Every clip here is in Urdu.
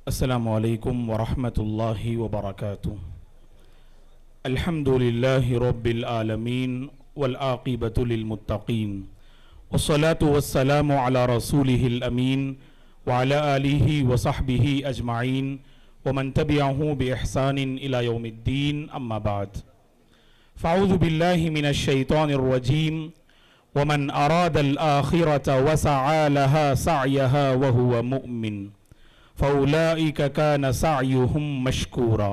السلام علیکم ورحمۃ اللہ وبرکاتہ۔ الحمد للہ رب العالمین والعاقبۃ للمتقین والصلاة والسلام علی رسولہ الامین وعلی آلہ وصحبہ اجمعین ومن تبعہ بإحسان الی یوم الدین، اما بعد فاعوذ باللہ من الشیطان الرجیم ومن اراد الآخرة وسعى لها سعيها وهو مؤمن فأولئك كان سعيهم مشكورا۔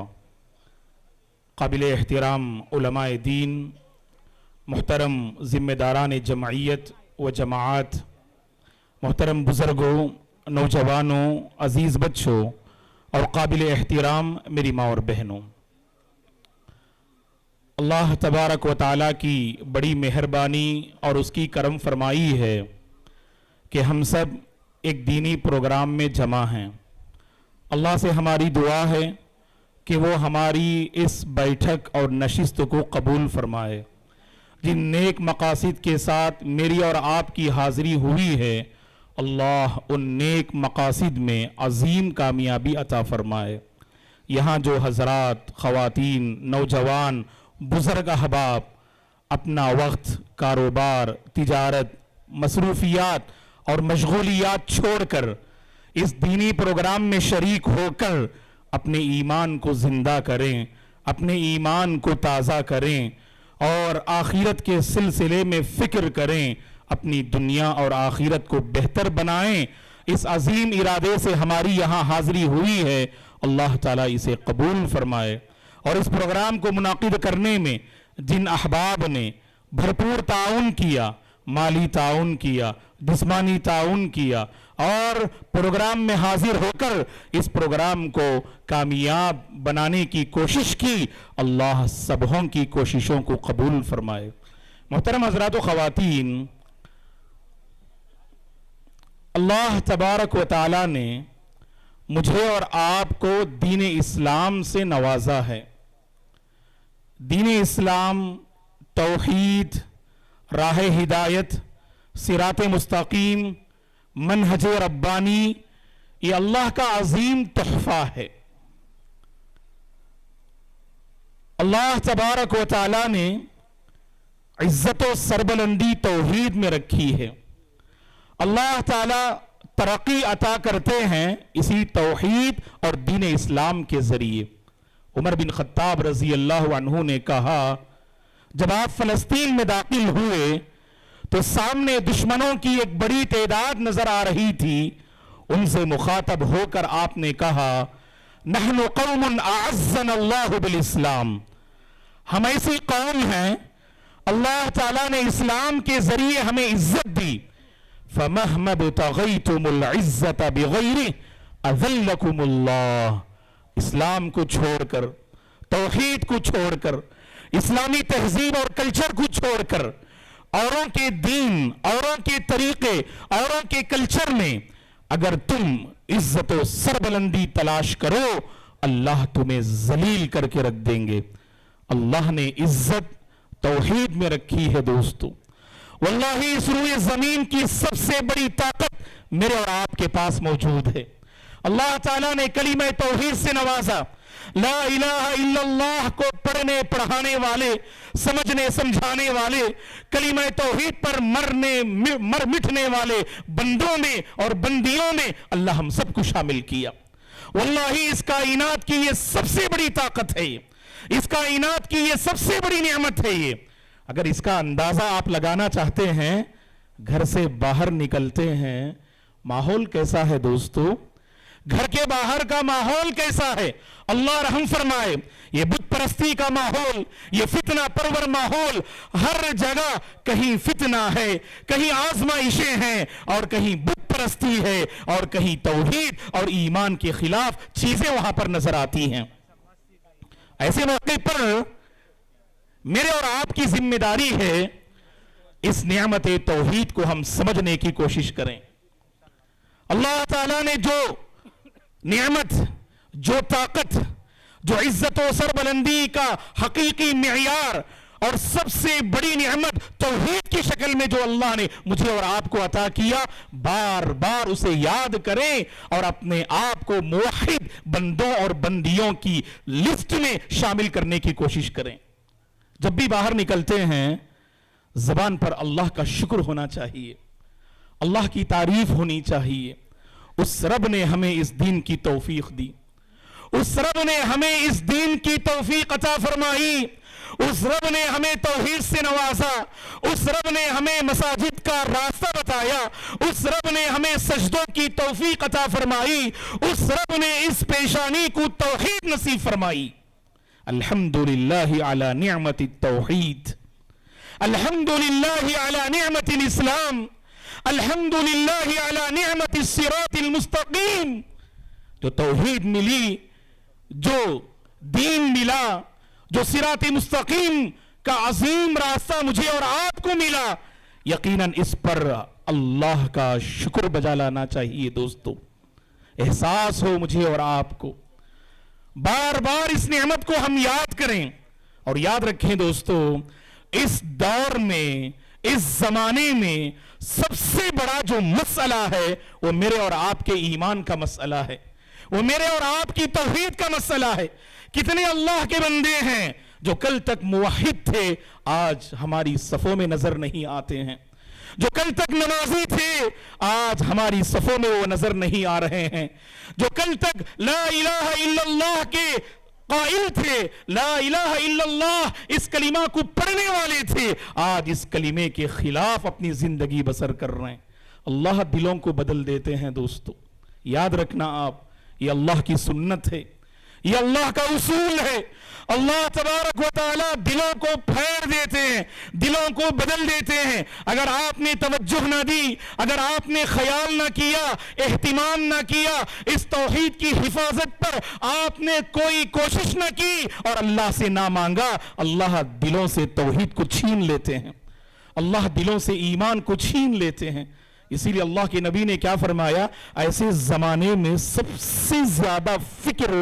قابل احترام علماء دین، محترم ذمہ داران جمعیت و جماعت، محترم بزرگوں، نوجوانوں، عزیز بچوں اور قابل احترام میری ماں اور بہنوں، اللہ تبارک و تعالیٰ کی بڑی مہربانی اور اس کی کرم فرمائی ہے کہ ہم سب ایک دینی پروگرام میں جمع ہیں۔ اللہ سے ہماری دعا ہے کہ وہ ہماری اس بیٹھک اور نشست کو قبول فرمائے۔ جن نیک مقاصد کے ساتھ میری اور آپ کی حاضری ہوئی ہے، اللہ ان نیک مقاصد میں عظیم کامیابی عطا فرمائے۔ یہاں جو حضرات، خواتین، نوجوان، بزرگ احباب اپنا وقت، کاروبار، تجارت، مصروفیات اور مشغولیات چھوڑ کر اس دینی پروگرام میں شریک ہو کر اپنے ایمان کو زندہ کریں، اپنے ایمان کو تازہ کریں اور آخرت کے سلسلے میں فکر کریں، اپنی دنیا اور آخرت کو بہتر بنائیں، اس عظیم ارادے سے ہماری یہاں حاضری ہوئی ہے۔ اللہ تعالیٰ اسے قبول فرمائے۔ اور اس پروگرام کو منعقد کرنے میں جن احباب نے بھرپور تعاون کیا، مالی تعاون کیا، جسمانی تعاون کیا اور پروگرام میں حاضر ہو کر اس پروگرام کو کامیاب بنانے کی کوشش کی، اللہ سبوں کی کوششوں کو قبول فرمائے۔ محترم حضرات و خواتین، اللہ تبارک و تعالیٰ نے مجھے اور آپ کو دین اسلام سے نوازا ہے۔ دین اسلام، توحید، راہ ہدایت، صراط مستقیم، منہج ربانی، یہ اللہ کا عظیم تحفہ ہے۔ اللہ تبارک و تعالیٰ نے عزت و سربلندی توحید میں رکھی ہے۔ اللہ تعالیٰ ترقی عطا کرتے ہیں اسی توحید اور دین اسلام کے ذریعے۔ عمر بن خطاب رضی اللہ عنہ نے کہا، جب آپ فلسطین میں داخل ہوئے تو سامنے دشمنوں کی ایک بڑی تعداد نظر آ رہی تھی۔ ان سے مخاطب ہو کر آپ نے کہا، نحن قوم اعزنا اللہ بالاسلام، ہم ایسی قوم ہیں اللہ تعالیٰ نے اسلام کے ذریعے ہمیں عزت دی۔ فَمَهْمَ ابْتَغَيْتُمُ الْعِزَّةَ بِغَيْرِهِ أَذَلَّكُمُ اللَّهُ۔ اسلام کو چھوڑ کر، توحید کو چھوڑ کر، اسلامی تہذیب اور کلچر کو چھوڑ کر، اوروں کے دین، اوروں کے طریقے، اوروں کے کلچر میں اگر تم عزت و سربلندی تلاش کرو، اللہ تمہیں ذلیل کر کے رکھ دیں گے۔ اللہ نے عزت توحید میں رکھی ہے دوستو۔ واللہ اس روئے زمین کی سب سے بڑی طاقت میرے اور آپ کے پاس موجود ہے۔ اللہ تعالیٰ نے کلمہ توحید سے نوازا۔ لا الہ الا اللہ کو پڑھنے پڑھانے والے، سمجھنے سمجھانے والے، کلمہ توحید پر مر مٹنے والے بندوں میں اور بندیوں میں اللہ ہم سب کو شامل کیا۔ واللہ اس کائنات کی یہ سب سے بڑی طاقت ہے، اس کائنات کی یہ سب سے بڑی نعمت ہے۔ یہ اگر اس کا اندازہ آپ لگانا چاہتے ہیں، گھر سے باہر نکلتے ہیں، ماحول کیسا ہے دوستو؟ گھر کے باہر کا ماحول کیسا ہے؟ اللہ رحم فرمائے، یہ بت پرستی کا ماحول، یہ فتنہ پرور ماحول، ہر جگہ کہیں فتنہ ہے، کہیں آزمائشیں ہیں اور کہیں بت پرستی ہے اور کہیں توحید اور ایمان کے خلاف چیزیں وہاں پر نظر آتی ہیں۔ ایسے موقع پر میرے اور آپ کی ذمہ داری ہے اس نعمت توحید کو ہم سمجھنے کی کوشش کریں۔ اللہ تعالیٰ نے جو نعمت، جو طاقت، جو عزت و سربلندی کا حقیقی معیار اور سب سے بڑی نعمت توحید کی شکل میں جو اللہ نے مجھے اور آپ کو عطا کیا، بار بار اسے یاد کریں اور اپنے آپ کو موحد بندوں اور بندیوں کی لسٹ میں شامل کرنے کی کوشش کریں۔ جب بھی باہر نکلتے ہیں زبان پر اللہ کا شکر ہونا چاہیے، اللہ کی تعریف ہونی چاہیے۔ اس رب نے ہمیں اس دین کی توفیق دی، اس رب نے ہمیں اس دین کی توفیق عطا فرمائی، اس رب نے ہمیں توحید سے نوازا، اس رب نے ہمیں مساجد کا راستہ بتایا، اس رب نے ہمیں سجدوں کی توفیق عطا فرمائی، اس رب نے اس پیشانی کو توحید نصیب فرمائی۔ الحمدللہ علی نعمت التوحید، الحمدللہ علی نعمت الاسلام، الحمدللہ علی نعمت الصراط المستقیم۔ جو توحید ملی، جو دین ملا، جو صراط مستقیم کا عظیم راستہ مجھے اور آپ کو ملا، یقیناً اس پر اللہ کا شکر بجا لانا چاہیے۔ دوستو احساس ہو مجھے اور آپ کو، بار بار اس نعمت کو ہم یاد کریں اور یاد رکھیں دوستو، اس دور میں، اس زمانے میں سب سے بڑا جو مسئلہ ہے وہ میرے اور آپ کے ایمان کا مسئلہ ہے، وہ میرے اور آپ کی توحید کا مسئلہ ہے۔ کتنے اللہ کے بندے ہیں جو کل تک موحد تھے، آج ہماری صفوں میں نظر نہیں آتے ہیں، جو کل تک نمازی تھے، آج ہماری صفوں میں وہ نظر نہیں آ رہے ہیں، جو کل تک لا الہ الا اللہ کے قائل تھے، لا الہ الا اللہ اس کلمہ کو پڑھنے والے تھے، آج اس کلمے کے خلاف اپنی زندگی بسر کر رہے ہیں۔ اللہ دلوں کو بدل دیتے ہیں دوستو، یاد رکھنا آپ، یہ اللہ کی سنت ہے، یہ اللہ کا اصول ہے۔ اللہ تبارک و تعالی دلوں کو پھیر دیتے ہیں، دلوں کو بدل دیتے ہیں۔ اگر آپ نے توجہ نہ دی، اگر آپ نے خیال نہ کیا، اہتمام نہ کیا، اس توحید کی حفاظت پر آپ نے کوئی کوشش نہ کی اور اللہ سے نہ مانگا، اللہ دلوں سے توحید کو چھین لیتے ہیں، اللہ دلوں سے ایمان کو چھین لیتے ہیں۔ اسی لیے اللہ کے نبی نے کیا فرمایا، ایسے زمانے میں سب سے زیادہ فکر،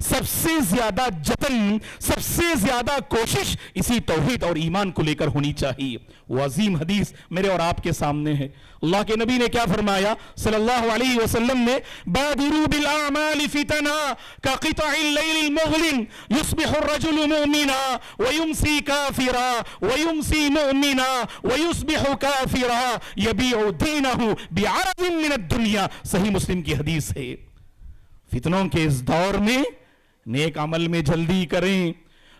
سب سے زیادہ جتن، سب سے زیادہ کوشش اسی توحید اور ایمان کو لے کر ہونی چاہیے۔ وہ عظیم حدیث میرے اور آپ کے سامنے ہے۔ اللہ کے نبی نے کیا فرمایا صلی اللہ علیہ وسلم نے، بادروا بالاعمال فتنا كقطع الليل المظلم يصبح الرجل مؤمنا ويمسي كافرا ويمسي مؤمنا ويصبح كافرا يبيع دينه بعرض من الدنيا۔ صحیح مسلم کی حدیث ہے۔ فتنوں کے اس دور میں نیک عمل میں جلدی کریں،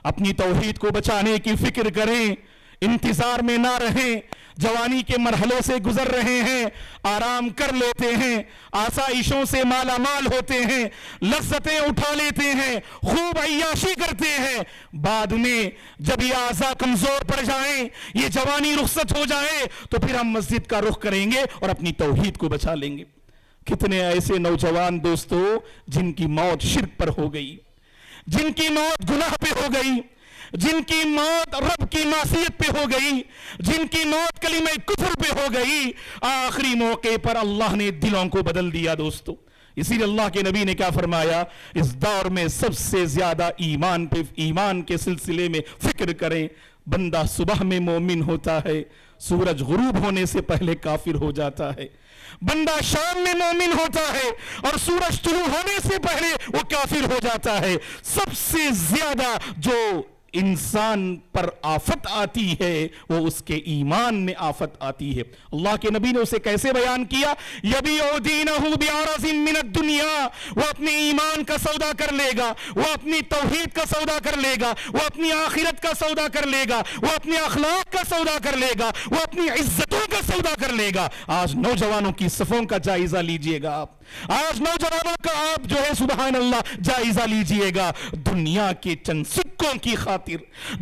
اپنی توحید کو بچانے کی فکر کریں، انتظار میں نہ رہیں۔ جوانی کے مرحلے سے گزر رہے ہیں، آرام کر لیتے ہیں، آسائشوں سے مالا مال ہوتے ہیں، لذتیں اٹھا لیتے ہیں، خوب عیاشی کرتے ہیں، بعد میں جب یہ اعضاء کمزور پڑ جائیں، یہ جوانی رخصت ہو جائے تو پھر ہم مسجد کا رخ کریں گے اور اپنی توحید کو بچا لیں گے۔ کتنے ایسے نوجوان دوستو جن کی موت شرک پر ہو گئی، جن کی موت گناہ پہ ہو گئی، جن کی موت رب کی معصیت پہ ہو گئی، جن کی موت کلمہ کفر پہ ہو گئی، آخری موقع پر اللہ نے دلوں کو بدل دیا دوستو۔ اسی لیے اللہ کے نبی نے کیا فرمایا، اس دور میں سب سے زیادہ ایمان کے سلسلے میں فکر کریں۔ بندہ صبح میں مومن ہوتا ہے، سورج غروب ہونے سے پہلے کافر ہو جاتا ہے، بندہ شام میں مومن ہوتا ہے اور سورج طلوع ہونے سے پہلے وہ کافر ہو جاتا ہے۔ سب سے زیادہ جو انسان پر آفت آتی ہے وہ اس کے ایمان میں آفت آتی ہے۔ اللہ کے نبی نے اسے کیسے بیان کیا، یبیع دینہ بعرض من الدنیا، وہ اپنے ایمان کا سودا کر لے گا، وہ اپنی توحید کا سودا کر لے گا، وہ اپنی آخرت کا سودا کر لے گا، وہ اپنے اخلاق کا سودا کر لے گا، وہ اپنی عزتوں کا سودا کر لے گا۔ آج نوجوانوں کی صفوں کا جائزہ لیجئے گا آپ، آج نوجوانوں کا آپ جو ہے سبحان اللہ جائزہ لیجئے گا۔ دنیا کے چند سکوں کی خاطر،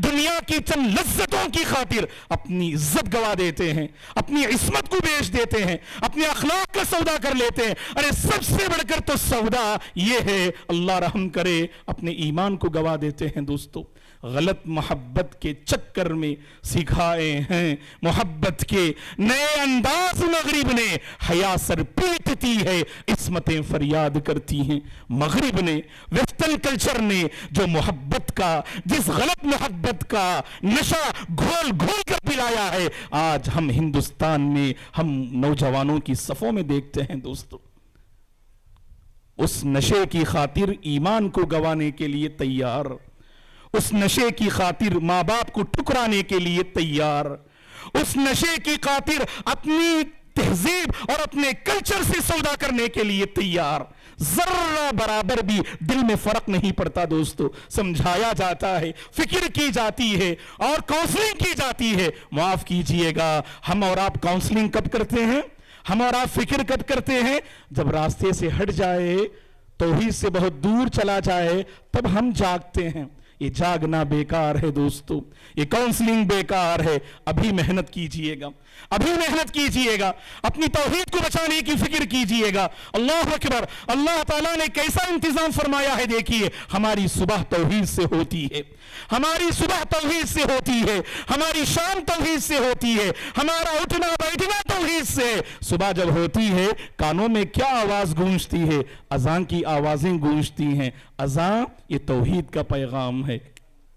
دنیا کی چند لذتوں کی خاطر اپنی عزت گوا دیتے ہیں، اپنی عصمت کو بیچ دیتے ہیں، اپنے اخلاق کا سودا کر لیتے ہیں۔ ارے سب سے بڑھ کر تو سودا یہ ہے، اللہ رحم کرے، اپنے ایمان کو گوا دیتے ہیں دوستو۔ غلط محبت کے چکر میں سکھائے ہیں محبت کے نئے انداز مغرب نے حیا سر پیٹتی ہے عصمتیں فریاد کرتی ہیں مغرب نے ویسٹرن کلچر نے جو محبت کا جس غلط محبت کا نشہ گھول گھول کر پلایا ہے آج ہم ہندوستان میں ہم نوجوانوں کی صفوں میں دیکھتے ہیں دوستو اس نشے کی خاطر ایمان کو گوانے کے لیے تیار اس نشے کی خاطر ماں باپ کو ٹھکرانے کے لیے تیار اس نشے کی خاطر اپنی تہذیب اور اپنے کلچر سے سودا کرنے کے لیے تیار ذرہ برابر بھی دل میں فرق نہیں پڑتا دوستو سمجھایا جاتا ہے فکر کی جاتی ہے اور کاؤنسلنگ کی جاتی ہے معاف کیجئے گا ہم اور آپ کاؤنسلنگ کب کرتے ہیں ہم اور آپ فکر کب کرتے ہیں جب راستے سے ہٹ جائے توحید سے بہت دور چلا جائے تب ہم جاگتے ہیں یہ جاگنا بیکار ہے دوستو یہ کاؤنسلنگ بیکار ہے ابھی محنت کیجئے گا ابھی محنت کیجئے گا اپنی توحید کو بچانے کی فکر کیجئے گا اللہ اکبر اللہ تعالیٰ نے کیسا انتظام فرمایا ہے دیکھیے ہماری صبح توحید سے ہوتی ہے ہماری صبح توحید سے ہوتی ہے ہماری شام توحید سے ہوتی ہے ہمارا اٹھنا بیٹھنا توحید سے صبح جب ہوتی ہے کانوں میں کیا آواز گونجتی ہے اذان کی آوازیں گونجتی ہیں اذان یہ توحید کا پیغام ہے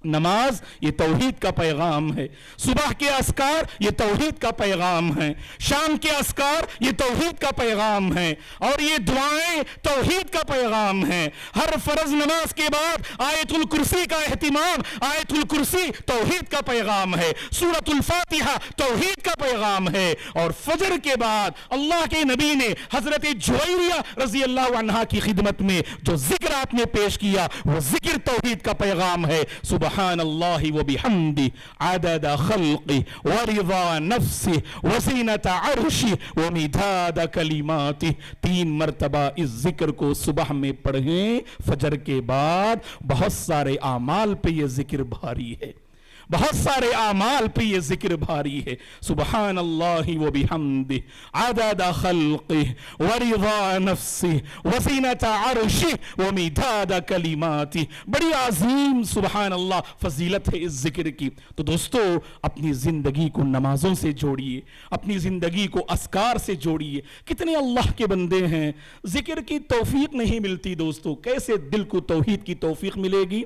نماز یہ توحید کا پیغام ہے صبح کے اذکار یہ توحید کا پیغام ہے شام کے اذکار یہ توحید کا پیغام ہے اور یہ دعائیں توحید کا پیغام ہے ہر فرض نماز کے بعد آیت الکرسی کا اہتمام آیت الکرسی توحید کا پیغام ہے سورۃ الفاتحہ توحید کا پیغام ہے اور فجر کے بعد اللہ کے نبی نے حضرت جویریہ رضی اللہ عنہا کی خدمت میں جو ذکر آپ نے پیش کیا وہ ذکر توحید کا پیغام ہے سبحان اللہ و بحمدہ عدد خلقہ ورضا نفسہ وزینت عرشہ ومداد کلماتہ 3 مرتبہ اس ذکر کو صبح میں پڑھیں فجر کے بعد بہت سارے اعمال پہ یہ ذکر بھاری ہے بہت سارے اعمال پہ یہ ذکر بھاری ہے سبحان اللہ و بحمدہ عدد خلقہ ورضا نفسہ وزینت عرشہ ومداد کلماتہ بڑی عظیم سبحان اللہ فضیلت ہے اس ذکر کی تو دوستو اپنی زندگی کو نمازوں سے جوڑیے اپنی زندگی کو اذکار سے جوڑیے کتنے اللہ کے بندے ہیں ذکر کی توفیق نہیں ملتی دوستو کیسے دل کو توحید کی توفیق ملے گی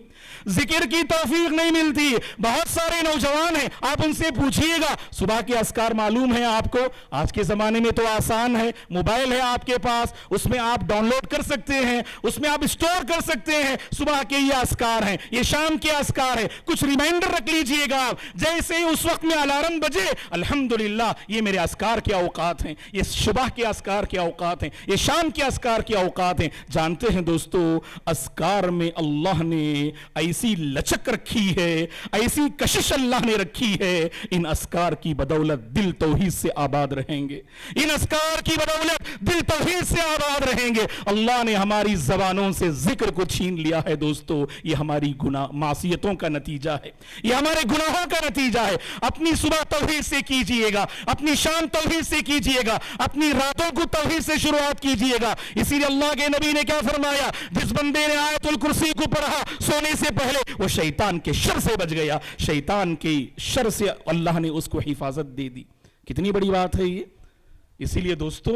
ذکر کی توفیق نہیں ملتی بہت سارے نوجوان ہیں آپ ان سے پوچھئے گا صبح کے اذکار معلوم ہیں آپ کو آج کے زمانے میں تو آسان ہے موبائل ہے آپ کے پاس اس میں آپ ڈاؤن لوڈ کر سکتے ہیں اس میں آپ اسٹور کر سکتے ہیں صبح کے یہ اذکار ہیں یہ شام کے اذکار ہیں کچھ ریمائنڈر رکھ لیجئے گا آپ جیسے اس وقت میں الارم بجے الحمدللہ یہ میرے اذکار کے اوقات ہیں یہ صبح کے اذکار کے اوقات ہیں یہ شام کے اذکار کے اوقات ہیں جانتے ہیں دوستو اذکار میں اللہ نے ایسی لچک رکھی ہے ایسی کشش اللہ نے رکھی ہے ان اذکار کی بدولت دل توحید سے آباد رہیں گے ان اذکار کی بدولت دل توحید سے آباد رہیں گے اللہ نے ہماری زبانوں سے ذکر کو چھین لیا ہے دوستو یہ ہماری معصیتوں کا نتیجہ ہے یہ ہمارے گناہوں کا نتیجہ ہے اپنی صبح توحید سے کیجئے گا اپنی شام توحید سے کیجئے گا اپنی راتوں کو توحید سے شروعات کیجئے گا اسی لیے اللہ کے نبی نے کیا فرمایا جس بندے نے آیت الکرسی کو پڑھا سونے سے پہلے وہ شیطان کے شر سے بچ گیا شیطان کی شر سے اللہ نے اس کو حفاظت دے دی کتنی بڑی بات ہے یہ اسی لیے دوستو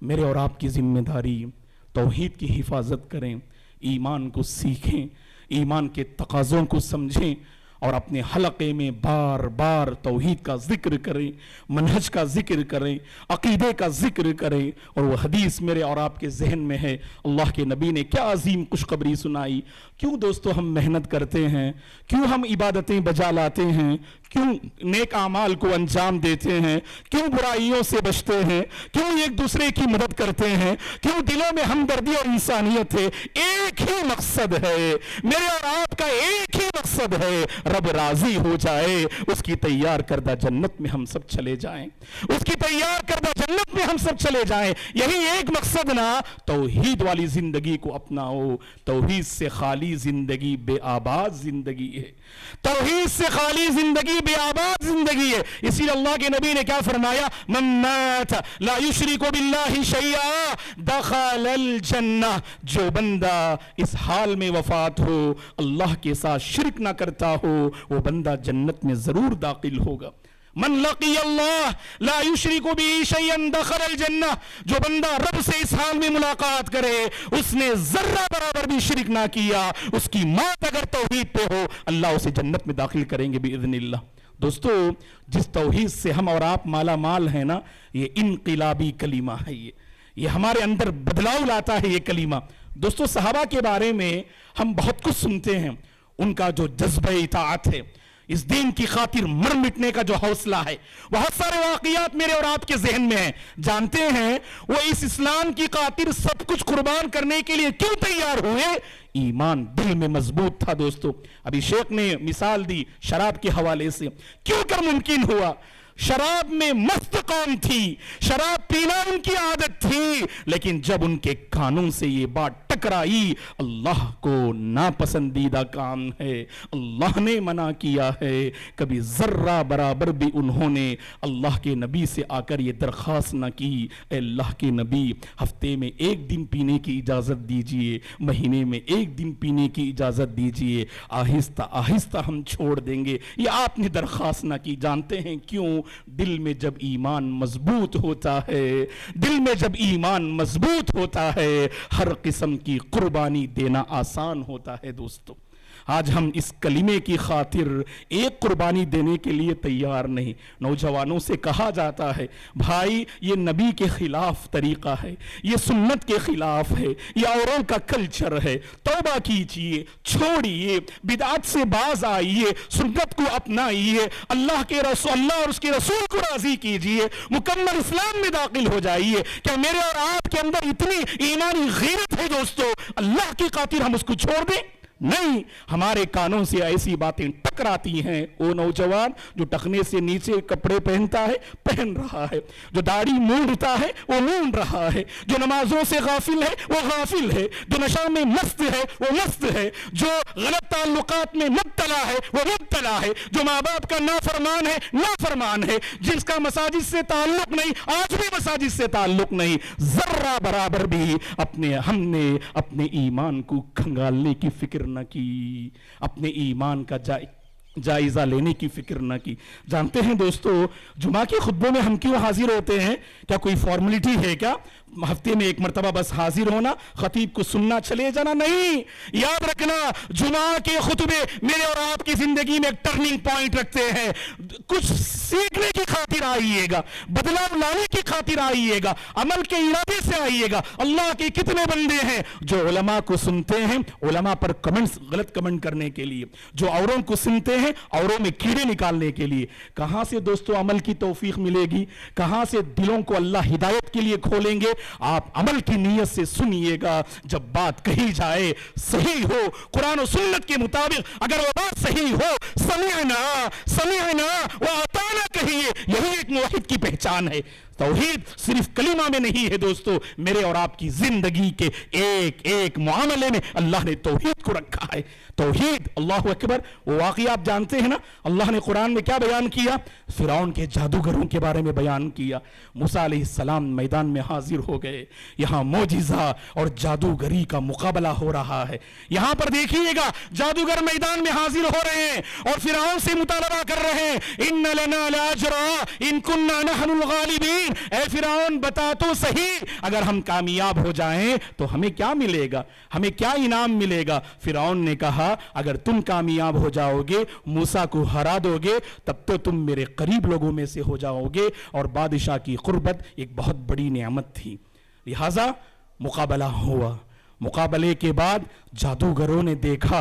میرے اور آپ کی ذمہ داری توحید کی حفاظت کریں ایمان کو سیکھیں ایمان کے تقاضوں کو سمجھیں اور اپنے حلقے میں بار بار توحید کا ذکر کریں منہج کا ذکر کریں عقیدے کا ذکر کریں اور وہ حدیث میرے اور آپ کے ذہن میں ہے اللہ کے نبی نے کیا عظیم خوشخبری سنائی کیوں دوستو ہم محنت کرتے ہیں کیوں ہم عبادتیں بجا لاتے ہیں کیوں نیک اعمال کو انجام دیتے ہیں کیوں برائیوں سے بچتے ہیں کیوں ایک دوسرے کی مدد کرتے ہیں کیوں دلوں میں ہمدردی اور انسانیت ہے ایک ہی مقصد ہے میرے اور آپ کا ایک ہی مقصد ہے رب راضی ہو جائے اس کی تیار کردہ جنت میں ہم سب چلے جائیں اس کی تیار کردہ جنت میں ہم سب چلے جائیں یہی ایک مقصد نا توحید والی زندگی کو اپناؤ توحید سے خالی زندگی بے آباد زندگی ہے توحید سے خالی زندگی بے آباد زندگی ہے اسی لیے اللہ کے نبی نے کیا فرمایا من مات لا یشرک باللہ شیئا دخل الجنہ جو بندہ اس حال میں وفات ہو اللہ کے ساتھ شرک نہ کرتا ہو وہ بندہ جنت میں ضرور داخل ہوگا. من لقی اللہ لا یشرک بہ شیئا دخل الجنہ، جو بندہ رب سے اس حال میں ملاقات کرے اس نے ذرہ برابر بھی شرک نہ کیا، اس کی موت اگر توحید پہ ہو اللہ اسے جنت میں داخل کریں گے باذن اللہ. دوستو جس توحید سے ہم اور آپ مالا مال ہیں نا، یہ انقلابی کلمہ ہے، یہ ہمارے اندر بدلاؤ لاتا ہے یہ کلمہ. دوستو صحابہ کے بارے میں ہم بہت کچھ سنتے ہیں، ان کا جو جذبہ اطاعت ہے، اس دین کی خاطر مر مٹنے کا جو حوصلہ ہے، بہت سارے واقعات میرے اور آپ کے ذہن میں ہیں. جانتے ہیں وہ اس اسلام کی خاطر سب کچھ قربان کرنے کے لیے کیوں تیار ہوئے؟ ایمان دل میں مضبوط تھا. دوستو ابھی شیخ نے مثال دی شراب کے حوالے سے، کیوں کر ممکن ہوا؟ شراب میں مست قوم تھی، شراب پینا ان کی عادت تھی، لیکن جب ان کے کانوں سے یہ بات ٹکرائی اللہ کو ناپسندیدہ کام ہے، اللہ نے منع کیا ہے، کبھی ذرہ برابر بھی انہوں نے اللہ کے نبی سے آ کر یہ درخواست نہ کی اے اللہ کے نبی ہفتے میں ایک دن پینے کی اجازت دیجئے، مہینے میں ایک دن پینے کی اجازت دیجئے، آہستہ آہستہ ہم چھوڑ دیں گے. یہ آپ نے درخواست نہ کی. جانتے ہیں کیوں؟ دل میں جب ایمان مضبوط ہوتا ہے، دل میں جب ایمان مضبوط ہوتا ہے ہر قسم کی قربانی دینا آسان ہوتا ہے. دوستو آج ہم اس کلمے کی خاطر ایک قربانی دینے کے لیے تیار نہیں. نوجوانوں سے کہا جاتا ہے بھائی یہ نبی کے خلاف طریقہ ہے، یہ سنت کے خلاف ہے، یہ اوروں کا کلچر ہے، توبہ کیجئے، چھوڑیے، بدعت سے باز آئیے، سنت کو اپنائیے، اللہ اور اس کے رسول کو راضی کیجئے، مکمل اسلام میں داخل ہو جائیے. کیا میرے اور آپ کے اندر اتنی ایمانی غیرت ہے دوستو اللہ کی خاطر ہم اس کو چھوڑ دیں؟ نہیں. ہمارے کانوں سے ایسی باتیں ٹکراتی ہیں. وہ نوجوان جو ٹخنے سے نیچے کپڑے پہنتا ہے پہن رہا ہے، جو داڑھی مونڈتا ہے وہ مونڈ رہا ہے، جو نمازوں سے غافل ہے وہ غافل ہے، جو نشہ میں مست ہے وہ مست ہے، جو غلط تعلقات میں مبتلا ہے وہ مبتلا ہے، جو ماں باپ کا نافرمان ہے نافرمان ہے، جس کا مساجد سے تعلق نہیں آج بھی مساجد سے تعلق نہیں. ذرہ برابر بھی ہم نے اپنے ایمان کو کھنگالنے کی فکر نہ کی، اپنے ایمان کا جائزہ لینے کی فکر نہ کی. جانتے ہیں دوستو جمعہ کے خطبوں میں ہم کیوں حاضر ہوتے ہیں؟ کیا کوئی فارملٹی ہے کیا؟ ہفتے میں ایک مرتبہ بس حاضر ہونا، خطیب کو سننا، چلے جانا؟ نہیں. یاد رکھنا جمعہ کے خطبے میرے اور آپ کی زندگی میں ایک ٹرننگ پوائنٹ رکھتے ہیں. کچھ سیکھنے کی خاطر آئیے گا، بدلاؤ لانے کی خاطر آئیے گا، عمل کے ارادے سے آئیے گا. اللہ کے کتنے بندے ہیں جو علماء کو سنتے ہیں علماء پر غلط کمنٹ کرنے کے لیے، جو اوروں کو سنتے ہیں اوروں میں کیڑے نکالنے کے لیے. کہاں سے دوستو عمل کی توفیق ملے گی؟ کہاں سے دلوں کو اللہ ہدایت کے لیے کھولیں گے؟ آپ عمل کی نیت سے سنیے گا. جب بات کہی جائے صحیح ہو قرآن و سنت کے مطابق، اگر وہ بات صحیح ہو سمعنا واطعنا کہیے. یہی ایک موحد کی پہچان ہے. توحید صرف کلمہ میں نہیں ہے دوستو، میرے اور آپ کی زندگی کے ایک ایک معاملے میں اللہ نے توحید کو رکھا ہے. توحید اللہ اکبر. وہ واقعہ آپ جانتے ہیں نا، اللہ نے قرآن میں کیا بیان کیا؟ فرعون کے جادوگروں کے بارے میں بیان کیا. موسیٰ علیہ السلام میدان میں حاضر ہو گئے. یہاں معجزہ اور جادوگری کا مقابلہ ہو رہا ہے. یہاں پر دیکھیے گا جادوگر میدان میں حاضر ہو رہے ہیں اور فرعون سے مطالبہ کر رہے ہیں ان لنا لاجرا ان کننا نحن الغالبین. اے فرعون بتا تو صحیح، اگر ہم کامیاب ہو جائیں تو ہمیں کیا ملے گا، ہمیں کیا انعام ملے گا؟ فرعون نے کہا اگر تم کامیاب ہو جاؤ گے، موسیٰ کو ہرا دو گے، تب تو تم میرے قریب لوگوں میں سے ہو جاؤ گے. اور بادشاہ کی قربت ایک بہت بڑی نعمت تھی. لہٰذا مقابلہ ہوا. مقابلے کے بعد جادوگروں نے دیکھا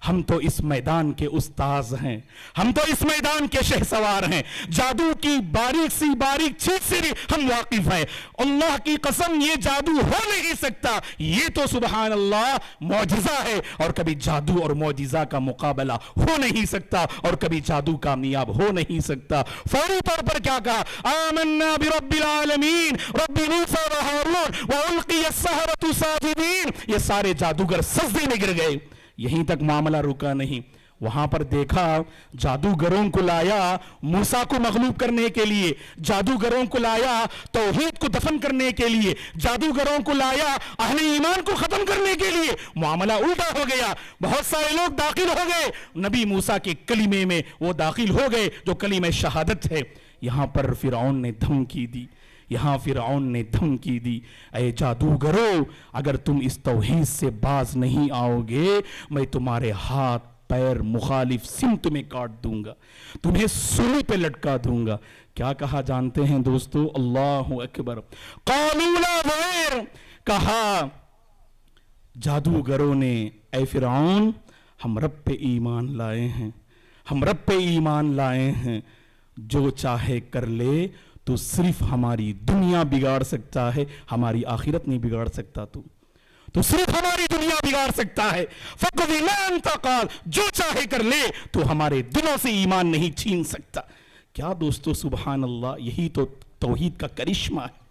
ہم تو اس میدان کے استاذ ہیں، ہم تو اس میدان کے شہسوار ہیں، جادو کی باریک سی باریک چیز سے بھی ہم واقف ہیں. اللہ کی قسم یہ جادو ہو نہیں سکتا، یہ تو سبحان اللہ معجزہ ہے. اور کبھی جادو اور معجزہ کا مقابلہ ہو نہیں سکتا اور کبھی جادو کامیاب ہو نہیں سکتا. فوری طور پر کیا کہا؟ آمنا برب العالمین رب موسیٰ و ہارون والقی السحرۃ ساجدین. یہ سارے جادوگر سجدے میں گر گئے. یہیں تک معاملہ رکا نہیں. وہاں پر دیکھا جادوگروں کو لایا موسیٰ کو مغلوب کرنے کے لیے، جادوگروں کو لایا توحید کو دفن کرنے کے لیے، جادوگروں کو لایا اہل ایمان کو ختم کرنے کے لیے۔ معاملہ الٹا ہو گیا، بہت سارے لوگ داخل ہو گئے نبی موسیٰ کے کلمے میں، وہ داخل ہو گئے جو کلمہ شہادت ہے۔ یہاں پر فرعون نے دھمکی دی، فرعون نے دھمکی دی، اے جادوگرو اگر تم اس توحید سے باز نہیں آؤ گے میں تمہارے ہاتھ پیر مخالف سمت میں کاٹ دوں گا، تمہیں سولی پہ لٹکا دوں گا۔ کیا کہا جانتے ہیں دوستو؟ اللہ اکبر، قالوا لا ضیر، کہا جادوگروں نے اے فرعون ہم رب پہ ایمان لائے ہیں، ہم رب پہ ایمان لائے ہیں، جو چاہے کر لے، تو صرف ہماری دنیا بگاڑ سکتا ہے، ہماری آخرت نہیں بگاڑ سکتا، تو صرف ہماری دنیا بگاڑ سکتا ہے۔ فَقْضِ مَا أَنْتَ قَالَ، جو چاہے کر لے تو ہمارے دلوں سے ایمان نہیں چھین سکتا۔ کیا دوستو سبحان اللہ، یہی تو توحید کا کرشمہ ہے،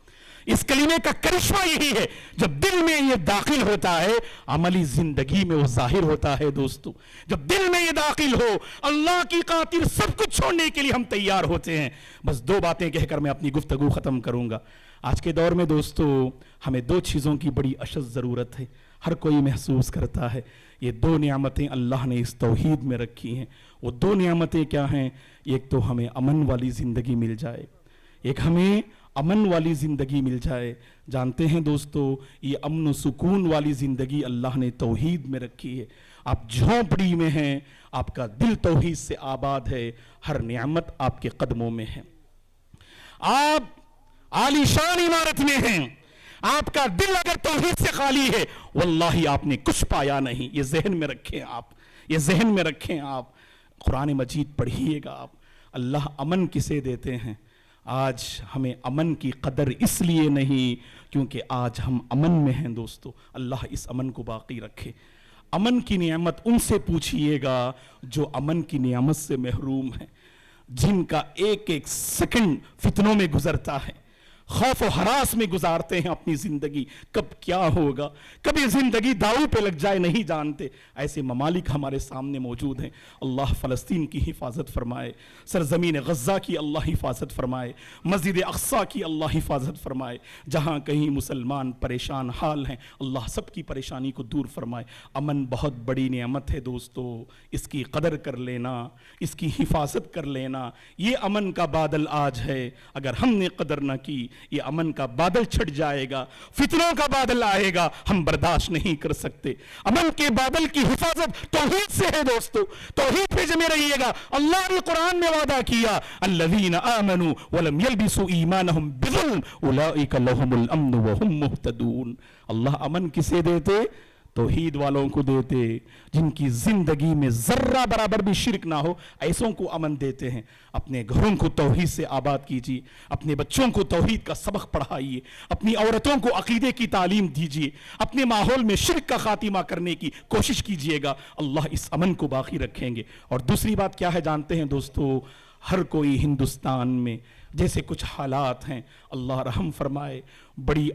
اس کلمے کا کرشمہ یہی ہے، جب دل میں یہ داخل ہوتا ہے عملی زندگی میں وہ ظاہر ہوتا ہے۔ دوستو جب دل میں یہ داخل ہو اللہ کی خاطر سب کچھ چھوڑنے کے لیے ہم تیار ہوتے ہیں۔ بس دو باتیں کہہ کر میں اپنی گفتگو ختم کروں گا۔ آج کے دور میں دوستو ہمیں دو چیزوں کی بڑی اشد ضرورت ہے، ہر کوئی محسوس کرتا ہے۔ یہ دو نعمتیں اللہ نے اس توحید میں رکھی ہیں۔ وہ دو نعمتیں کیا ہیں؟ ایک تو ہمیں امن والی زندگی مل جائے، ایک ہمیں امن والی زندگی مل جائے۔ جانتے ہیں دوستو یہ امن و سکون والی زندگی اللہ نے توحید میں رکھی ہے۔ آپ جھونپڑی میں ہیں، آپ کا دل توحید سے آباد ہے، ہر نعمت آپ کے قدموں میں ہے۔ آپ عالی شان عمارت میں ہیں، آپ کا دل اگر توحید سے خالی ہے واللہ آپ نے کچھ پایا نہیں۔ یہ ذہن میں رکھیں آپ، یہ ذہن میں رکھیں آپ۔ قرآن مجید پڑھیے گا آپ، اللہ امن کسے دیتے ہیں؟ آج ہمیں امن کی قدر اس لیے نہیں کیونکہ آج ہم امن میں ہیں۔ دوستو اللہ اس امن کو باقی رکھے۔ امن کی نعمت ان سے پوچھئے گا جو امن کی نعمت سے محروم ہیں، جن کا ایک ایک سیکنڈ فتنوں میں گزرتا ہے، خوف و ہراس میں گزارتے ہیں اپنی زندگی، کب کیا ہوگا، کبھی زندگی داؤ پہ لگ جائے نہیں جانتے۔ ایسے ممالک ہمارے سامنے موجود ہیں۔ اللہ فلسطین کی حفاظت فرمائے، سرزمین غزہ کی اللہ حفاظت فرمائے، مسجد اقصی کی اللہ حفاظت فرمائے۔ جہاں کہیں مسلمان پریشان حال ہیں اللہ سب کی پریشانی کو دور فرمائے۔ امن بہت بڑی نعمت ہے دوستو، اس کی قدر کر لینا، اس کی حفاظت کر لینا۔ یہ امن کا بادل آج ہے، اگر ہم نے قدر نہ کی یہ امن کا بادل چھٹ جائے گا، فتنوں کا بادل آئے گا، ہم برداشت نہیں کر سکتے۔ امن کے بادل کی حفاظت توحید سے ہے دوستو، توحید پہ جمے رہیے گا۔ اللہ نے قرآن میں وعدہ کیا الذین آمنوا ولم یلبسوا ایمانہم بظلم اولئک لہم الامن وہم مہتدون۔ اللہ امن کسے دیتے؟ توحید والوں کو دیتے، جن کی زندگی میں ذرہ برابر بھی شرک نہ ہو، ایسوں کو امن دیتے ہیں۔ اپنے گھروں کو توحید سے آباد کیجیے، اپنے بچوں کو توحید کا سبق پڑھائیے، اپنی عورتوں کو عقیدے کی تعلیم دیجیے، اپنے ماحول میں شرک کا خاتمہ کرنے کی کوشش کیجیے گا، اللہ اس امن کو باقی رکھیں گے۔ اور دوسری بات کیا ہے جانتے ہیں دوستو؟ ہر کوئی ہندوستان میں جیسے کچھ حالات ہیں، اللہ رحم فرمائے، بڑی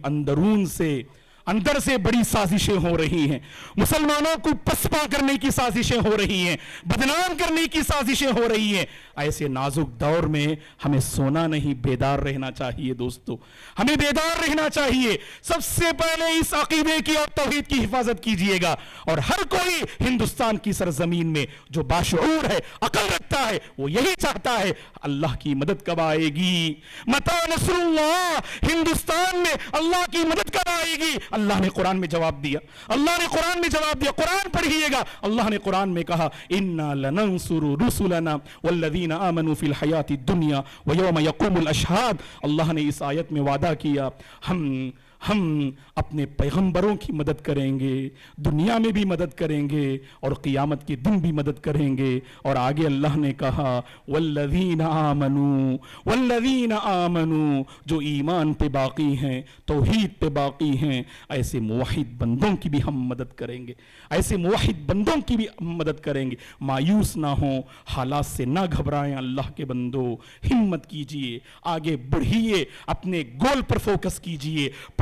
اندر سے بڑی سازشیں ہو رہی ہیں، مسلمانوں کو پسپا کرنے کی سازشیں ہو رہی ہیں، بدنام کرنے کی سازشیں ہو رہی ہیں۔ ایسے نازک دور میں ہمیں سونا نہیں، بیدار رہنا چاہیے دوستو، ہمیں بیدار رہنا چاہیے۔ سب سے پہلے اس عقیدے کی اور توحید کی حفاظت کیجئے گا، اور ہر کوئی ہندوستان کی سرزمین میں جو باشعور ہے، عقل رکھتا ہے، وہ یہی چاہتا ہے اللہ کی مدد کب آئے گی؟ متی نصر اللہ، ہندوستان میں اللہ کی مدد کب آئے گی؟ اللہ نے قرآن میں جواب دیا، اللہ نے قرآن میں جواب دیا۔ قرآن پڑھیے گا، اللہ نے قرآن میں کہا اِنَّا لَنَنْصُرُ رُسُلَنَا وَالَّذِينَ آمَنُوا فِي الْحَيَاةِ الدُّنْيَا وَيَوْمَ يَقُومُ الْأَشْهَادُ۔ اللہ نے اس آیت میں وعدہ کیا ہم اپنے پیغمبروں کی مدد کریں گے، دنیا میں بھی مدد کریں گے اور قیامت کے دن بھی مدد کریں گے۔ اور آگے اللہ نے کہا والذین آمنوا، جو ایمان پہ باقی ہیں، توحید پہ باقی ہیں، ایسے موحد بندوں کی بھی ہم مدد کریں گے، ایسے موحد بندوں کی بھی ہم مدد کریں گے۔ مایوس نہ ہوں، حالات سے نہ گھبرائیں، اللہ کے بندو ہمت کیجئے، آگے بڑھیے، اپنے گول پر فوکس کیجئے،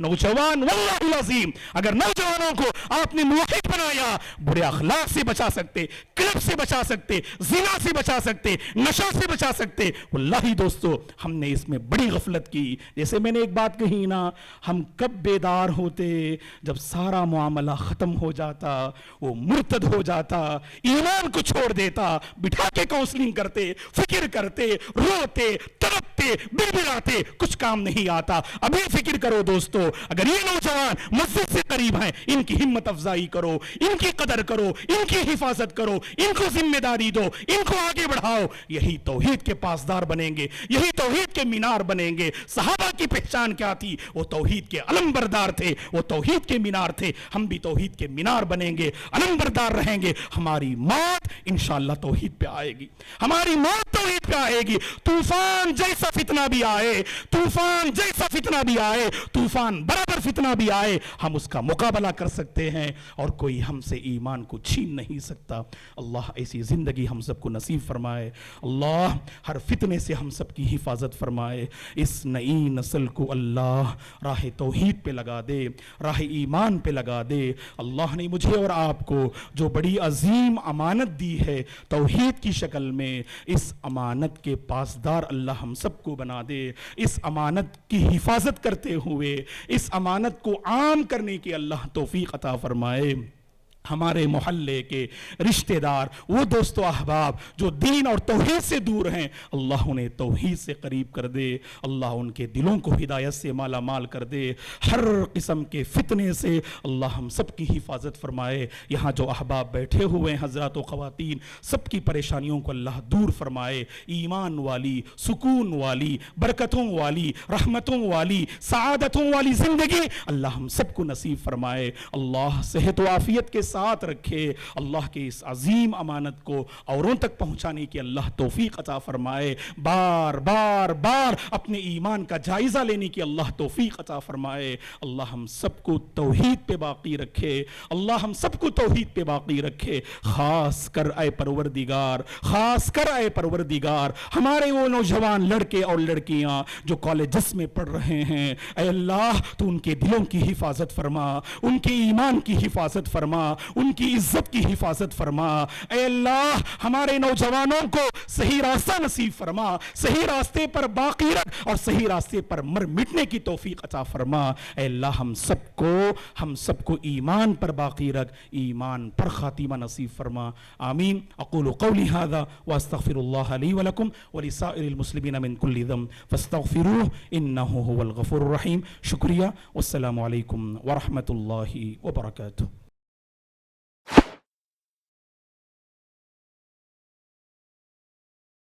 نوجوان واللہ العظیم اگر نوجوانوں کو آپ نے موحد بنایا، برے اخلاق سے بچا سکتے، کلب سے بچا سکتے، زنا سے بچا سکتے، نشہ سے بچا سکتے۔ واللہ دوستو ہم نے اس میں بڑی غفلت کی۔ جیسے میں نے ایک بات کہی نا، ہم کب بیدار ہوتے؟ جب سارا معاملہ ختم ہو جاتا، وہ مرتد ہو جاتا، ایمان کو چھوڑ دیتا، بٹھا کے کاؤنسلنگ کرتے، فکر کرتے، روتے، تڑپتے، بڑبڑاتے، کچھ کام نہیں آتا۔ ابھی فکر کرو دوستو، اگر یہ نوجوان مسجد سے قریب ہیں، ان کی ہمت افزائی کرو، ان کی قدر کرو، ان کی حفاظت کرو، ان کو ذمہ داری دو، ان کو آگے بڑھاؤ۔ یہی توحید کے پاسدار بنیں گے، یہی توحید کے مینار بنیں گے۔ صحابہ کی پہچان کیا تھی؟ وہ توحید کے علم بردار تھے، وہ توحید کے مینار تھے۔ ہم بھی توحید کے مینار بنیں گے، علم بردار رہیں گے۔ ہماری موت انشاءاللہ توحید پہ آئے گی، ہماری موت توحید پہ آئے گی۔ طوفان جیسا فتنہ بھی آئے، طوفان جیسا فتنہ بھی آئے، طوفان برابر فتنہ بھی آئے، ہم اس کا مقابلہ کر سکتے ہیں اور کوئی ہم سے ایمان کو چھین نہیں سکتا۔ اللہ ایسی زندگی ہم سب کو نصیب فرمائے۔ اللہ ہر فتنے سے ہم سب کی حفاظت فرمائے۔ اس نئی نسل کو اللہ راہ توحید پہ لگا دے، راہ ایمان پہ لگا دے۔ اللہ نے مجھے اور آپ کو جو بڑی عظیم امانت دی ہے توحید کی شکل میں، اس امانت کے پاسدار اللہ ہم سب کو بنا دے۔ اس امانت کی حفاظت کرتے ہوئے اس امانت کو عام کرنے کی اللہ توفیق عطا فرمائے۔ ہمارے محلے کے رشتہ دار، وہ دوست و احباب جو دین اور توحید سے دور ہیں، اللہ انہیں توحید سے قریب کر دے، اللہ ان کے دلوں کو ہدایت سے مالا مال کر دے۔ ہر قسم کے فتنے سے اللہ ہم سب کی حفاظت فرمائے۔ یہاں جو احباب بیٹھے ہوئے ہیں حضرات و خواتین، سب کی پریشانیوں کو اللہ دور فرمائے۔ ایمان والی، سکون والی، برکتوں والی، رحمتوں والی، سعادتوں والی زندگی اللہ ہم سب کو نصیب فرمائے۔ اللہ صحت و عافیت کے ساتھ رکھے۔ اللہ کے اس عظیم امانت کو اوروں تک پہنچانے کی اللہ توفیق عطا فرمائے۔ بار بار بار اپنے ایمان کا جائزہ لینے کی اللہ توفیق عطا فرمائے۔ اللہ ہم سب کو توحید پہ باقی رکھے، اللہ ہم سب کو توحید پہ باقی رکھے۔ خاص کر اے پروردگار، خاص کر اے پروردگار، ہمارے وہ نوجوان لڑکے اور لڑکیاں جو کالجز میں پڑھ رہے ہیں، اے اللہ تو ان کے دلوں کی حفاظت فرما، ان کے ایمان کی حفاظت فرما، ان کی عزت کی حفاظت فرما۔ اے اللہ ہمارے نوجوانوں کو صحیح راستہ نصیب فرما، صحیح راستے پر باقی رکھ اور صحیح راستے پر مر مٹنے کی توفیق عطا فرما۔ اے اللہ ہم سب کو ایمان پر باقی رکھ، ایمان پر خاتمہ نصیب فرما۔ آمین۔ اقول قولی ھذا واستغفر اللہ لی ولکم ولسائر المسلمین من کل ذنب فاستغفروہ انہ ھو الغفور الرحیم۔ شکریہ، والسلام علیکم ورحمۃ اللہ وبرکاتہ۔